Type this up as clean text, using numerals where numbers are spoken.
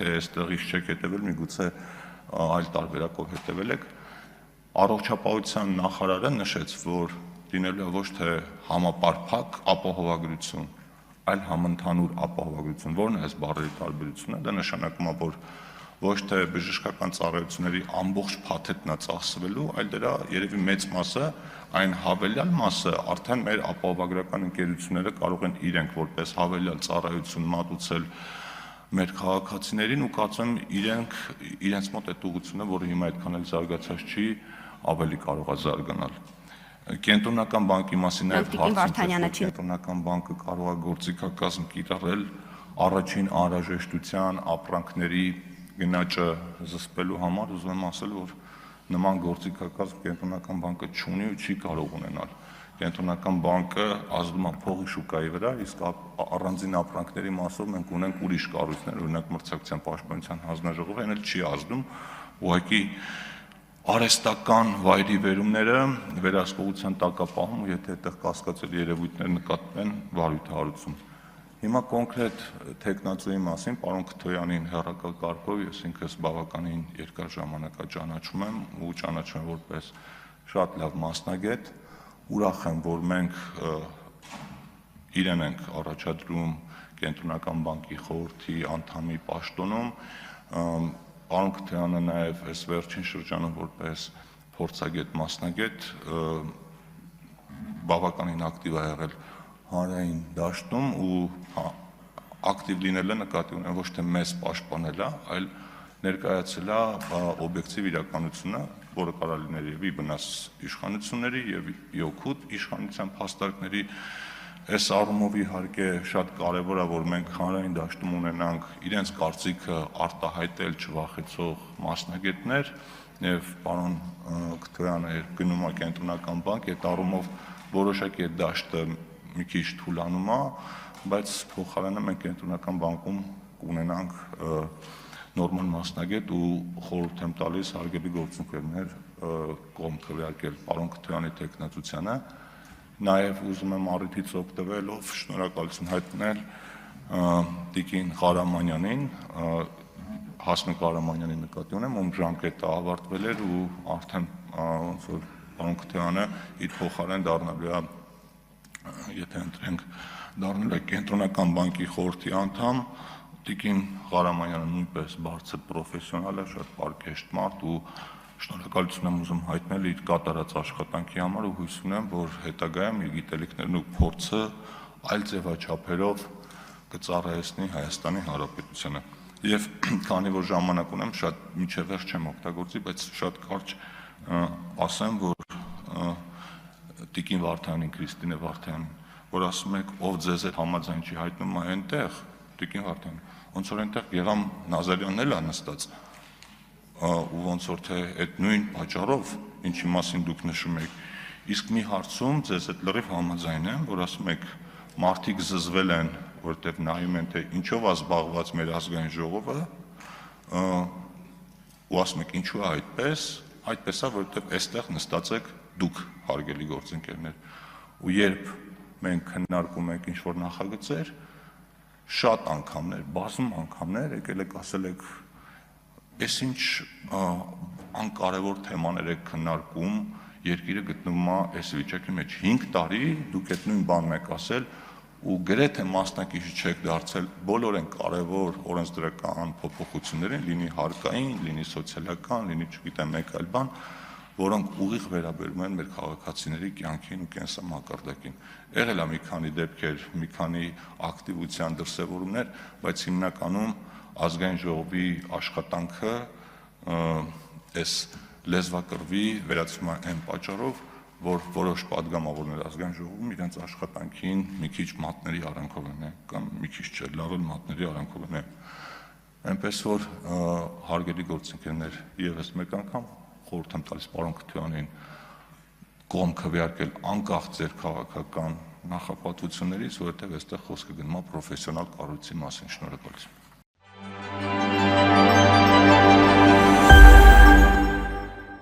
եթե այստեղից չեք հետևել, միգուցե այլ տարբերակով հետևել եք, առողջապահության նախարարը նշեց, որ լինելու է ոչ թե համապարփակ ապահովագրություն, այլ համընդհանուր ապահովագրություն, որն է այս բառերի տարբերությունը, դա նշանակում է, որ ոչ թե բժշկական ծառայությունների ամբողջ փաթեթն է ծախսվելու, այլ դրա երևի մեծ մասը, այն հավելյալ մասը արդեն մեր ապահովագրական ընկերությունները կարող են իրենք որպես հավելյալ ծառայություն մատուցել մեր քաղաքացիներին ու կարծում եմ իրենց մոտ այդ ուղղությունը, որը հիմա այդքան էլ զարգացած չի, ավելի կարող է զարգանալ։ Կենտրոնական բանկի մասին նաև հարցին, Կենտրոնական բանկը կարող է գործիքակազմ կիրառել առաջին անհրաժեշտության ապրանքների գնաճը զսպելու համար, ուզում եմ ասել, որ նման գործիքակազմ Կենտրոնական բանկը չունի ու չի կարող ունենալ։ Կենտրոնական բանկը ազդում է փողի շուկայի վրա, իսկ առանձին ապրանքների մասով մենք ունենք ուրիշ կառույցներ, օրինակ մրցակցության պաշտպանության հանձնաժողովը, այն էլ չի ազդում, ուղղակի արհեստական վայրի վերումները վերահսկողության տակ է պահում, եթե այդտեղ կասկածելի երևույթներ նկատվեն վարույթ հարուցում։ Հիմա կոնկրետ թեկնածուի մասին, պարոն Քթոյանին հեռակակարգով ես ինքս բավականին երկար ժամանակ ճանաչում եմ ու ճանաչում եմ որպես շատ լավ մասնագետ, ուրախ եմ, որ մենք իրեն ենք առաջադրում Կենտրոնական բանկի խորհրդի անդամի պաշտոնում, պարոն Քթոյանը նաև այս վերջին շրջանում որպես փորձագետ մասնագետ բավականին ակտիվ է եղել հանրային դաշտում ու ակտիվ լինելը նկատի ունեմ ոչ թե մեզ պաշտպանել, այլ ներկայացել օբյեկտիվ իրականությունը, որը կարող է լինել եւ վնաս իշխանությունների եւ օգուտ իշխանության փաստարկների։ Այս առումով իհարկե շատ կարևոր է, որ մենք հանրային դաշտում ունենանք իրենց կարծիքը արտահայտել չվախեցող մասնագետներ եւ պարոն Քթոյանը գնում է Կենտրոնական բանկ, այդ առումով որոշակի այդ դաշտը մի քիչ թուլանում է, բայց փոխարենը մենք Կենտրոնական բանկում կունենանք նորմալ մասնագետ ու խորհուրդ եմ տալիս հարգելի գործընկերներ կողմ քվեարկել պարոն Քթոյանի թեկնածությանը, նաև ուզում եմ առիթից օգտվելով շնորհակալություն հայտնել տիկին Ղարամանյանին, Հասմիկ Ղարամանյանի նկատի ունեմ, ում ժամկետը ավարտվել էր ու արդեն ոնց որ պարոն Քթոյանը իր փոխարեն դառնալու է, եթե ընտրենք, դառնալ է Կենտրոնական բանկի խորհրդի անդամ, տիկին Ղարամանյանը նույնպես բարձր պրոֆեսիոնալ է, շատ պարկեշտ մարդ ու շնորհակալություն եմ ուզում հայտնել իր կատարած աշխատանքի համար ու հույս ունեմ, որ հետագայում իր գիտելիքներն ու փորձը այլ ձևաչափերով կծառայեցնի Հայաստանի Հանրապետությանը։ Եվ քանի որ ժամանակ ունեմ, շատ մինչև վերջ չեմ օգտագործի, բայց շատ կարճ ասեմ, որ տիկին Վարդանին, Քրիստինե Վարդանին, որ ասում եք, ով ձեզ հետ համաձայն չի հայտնում այնտեղ, տիկին Վարդան, ոնց որ այնտեղ Գեղամ Նազարյանն էլ է նստած, ու ոնց որ թե այդ նույն պատճառով, ինչի մասին դուք նշում եք, իսկ մի հարցում ձեզ հետ լրիվ համաձայն եմ, որ ասում եք, մարդիկ զզվել են, որտեղ նայում են, թե ինչով է զբաղված մեր ազգային ժողովը, ու ասում եք, ինչու է այդպես, այդպես է, որտեղ այստեղ նստած եք դուք, հարգելի գործընկերներ, ու երբ մենք քննարկում ենք ինչ-որ նախագծեր, շատ անգամներ, բազում անգամներ եկել եք ասել եք, այս ինչ անկարևոր թեմաներ եք քննարկում, երկիրը գտնվում է այս վիճակի մեջ 5 տարի, դուք այդ նույն բանն եք ասել ու գրեթե մասնակից չեք դարձել բոլոր այն կարևոր օրենսդրական փոփոխություններին, լինի հարկային, լինի սոցիալական, լինի չգիտեմ մեկ այլ բան, որոնք ուղիղ վերաբերում են մեր քաղաքացիների կյանքին ու կենսամակարդակին։ Եղել է մի քանի դեպքեր, մի քանի ակտիվության դրսևորումներ, բայց հիմնականում ազգային ժողովի աշխատանքը այս լեզվակռվի վերացումը այն պատճառով, որ որոշ падգամավորներ ազգային ժողովում իրենց աշխատանքին մի քիչ մատների արանքով են կամ մի քիչ չէ, լավ էլ մատների արանքով են։ Այնպես որ հարգելի գործընկերներ, եւս մեկ անգամ խորհուրդ եմ տալիս պարոն Քթոյանին կողմ քվեարկել անկախ ձեր քաղաքական նախապատվություններից, որովհետև այստեղ խոսքը գնում է պրոֆեսիոնալ կառույցի մասին։ Շնորհակալություն։